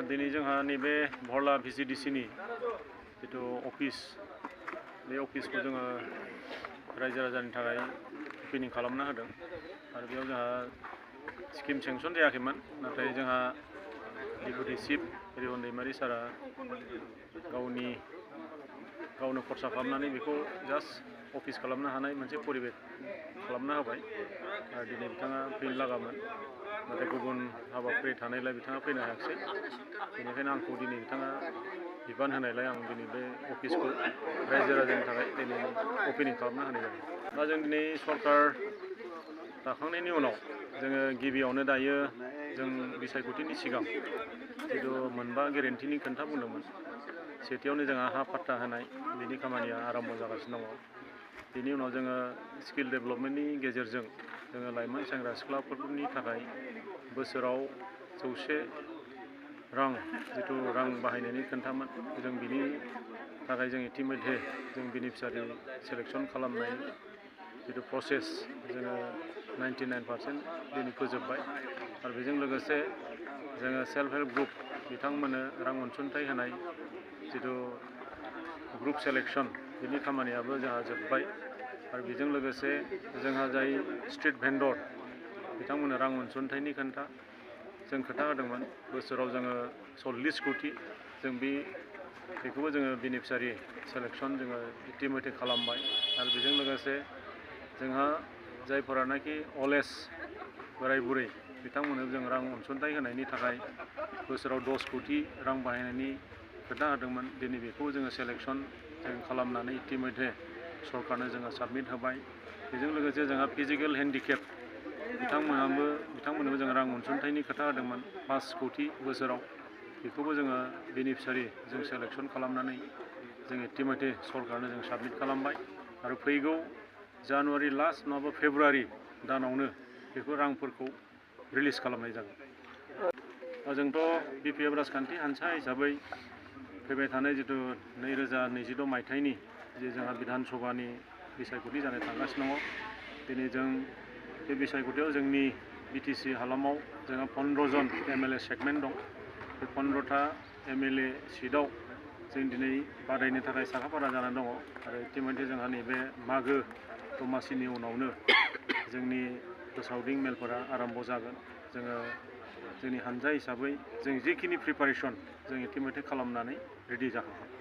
दिनै जोंहा नैबे भरला VCDCनि जिथु अफिस बे अफिसखौ जोङो रायजो राजानि थाखाय ओपनिं खालामना होदों आरो बेयाव जोंहा स्किम सेंसन जायाखैमोन नाथाय जोंहा डेपुटि चिफ रिहन दैमारि सारा गावनो खरसा खालामनानै बेखौ जास्ट अफिस खालामनो हानाय मोनसे परिबेक खालामना होबाय आरो दिनै बिथाङा फैनो लागामोन नाथाय गुबुन हाबाफारि थानायलाय बिथाङा फैनो हायाखिसै बेनिखायनो आंखौ दिनै बिथाङा बिबान होनायलाय आं दिनै बे अफिसखौ रायजो राजानि थाखाय दिनै ओपनिं खालामना होनाय जादों। दा जों दिनै सरकार दाखांनायनि उनाव जोङो गिबियावनो दायो जों बिसायख'थिनि सिगां जिथु मोनबा गेरेन्टिनि खोथा बुंदोंमोन सेथियावनो जोंहा हा पाट्टा होनाय बेनि खामानिया आरम्भ जागासिनो दङ। बेनि उनाव जोङो स्किल डेभेलपमेन्टनि गेजेरजों जोङो लाइमोन सेंग्रा सिख्लाफोरनि थाखाय बोसोराव 100 जिथु रां बाहायनायनि खोन्थामोन जों बिनि थाखाय जों इतिमध्ये जों बेनिफिसियारि सेलेक्सन खालामनाय जिथु प्रसेस जोङो 99% दिनै फोजोबबाय आरो बेजों लोगोसे जोङो सेल्फ हेल्प ग्रुप बिथांमोननो रां अनसुंथाइ होनाय जिथु ग्रुप सेलेक्सन बिनि खामानियाबो जोंहा जोब्बाय आरो बेजों लोगोसे जोंहा जाय स्ट्रीट भेन्डर बिथांमोननो रां अनसुंथाइनि जों खोथा होदोंमोन बोसोराव जोङो 40 कोटि जों बेखौबो जोङो बेनिफिसियारि सेलेक्सन जोङो इतिमध्ये खालामबाय आरो बेजों लोगोसे जोंहा जायफोरानाखि अल्ड एज बोराय बुरै बिथांमोननो जों रां अनसुंथाइ होनायनि थाखाय बोसोराव 10 कोटि रां बाहायनायनि खोथा होदोंमोन दिनै बेखौ जोङो सेलेक्सन जों खालामनानै इतिमध्ये सरकारनो जोङो साबमिट होबाय। बेजों लोगोसे जोंहा फिजिकेल हेन्डिकेप बिथांमोननोबो जों रां अनसुंथाइनि खोथा होदोंमोन 5 कोटि बोसोराव बेखौबो जोङो बेनिफिसियारि जों सेलेक्सन खालामनानै जों इतिमध्ये सरकारनो जों साबमिट खालामबाय आरो फैगौ जानुवारि लास्ट नङाबा फेब्रुवारि दानावनो बेफोर रांफोरखौ रिलिज खालामनाय जागोन। जोंथ' BPF राजखान्थि हान्जा हिसाबै फैबाय थानाय जिथु 2022 मायथाइनि जे जोंहा बिधान सभानि बिसायख'थि जानो थांगासिनो दङ दिनै जों बे बिसायख'थियाव जोंनि BTC हालामाव जोंहा 15 जन MLA सेगमेन्ट दं। बे 15टा MLA सिटआव जों दिनै बादायनो थाखाय साखाफारा जानानै दङ आरो इतिमध्ये जोंहा नैबे मागो दमासिनि उनावनो जोंनि फोसावदिं मेलफोरा आरम्भ जागोन। जोंनि हान्जा हिसाबै जों जिखिनि प्रिपारेसन जों इतिमध्ये खालामनानै रेडि जाखागोन।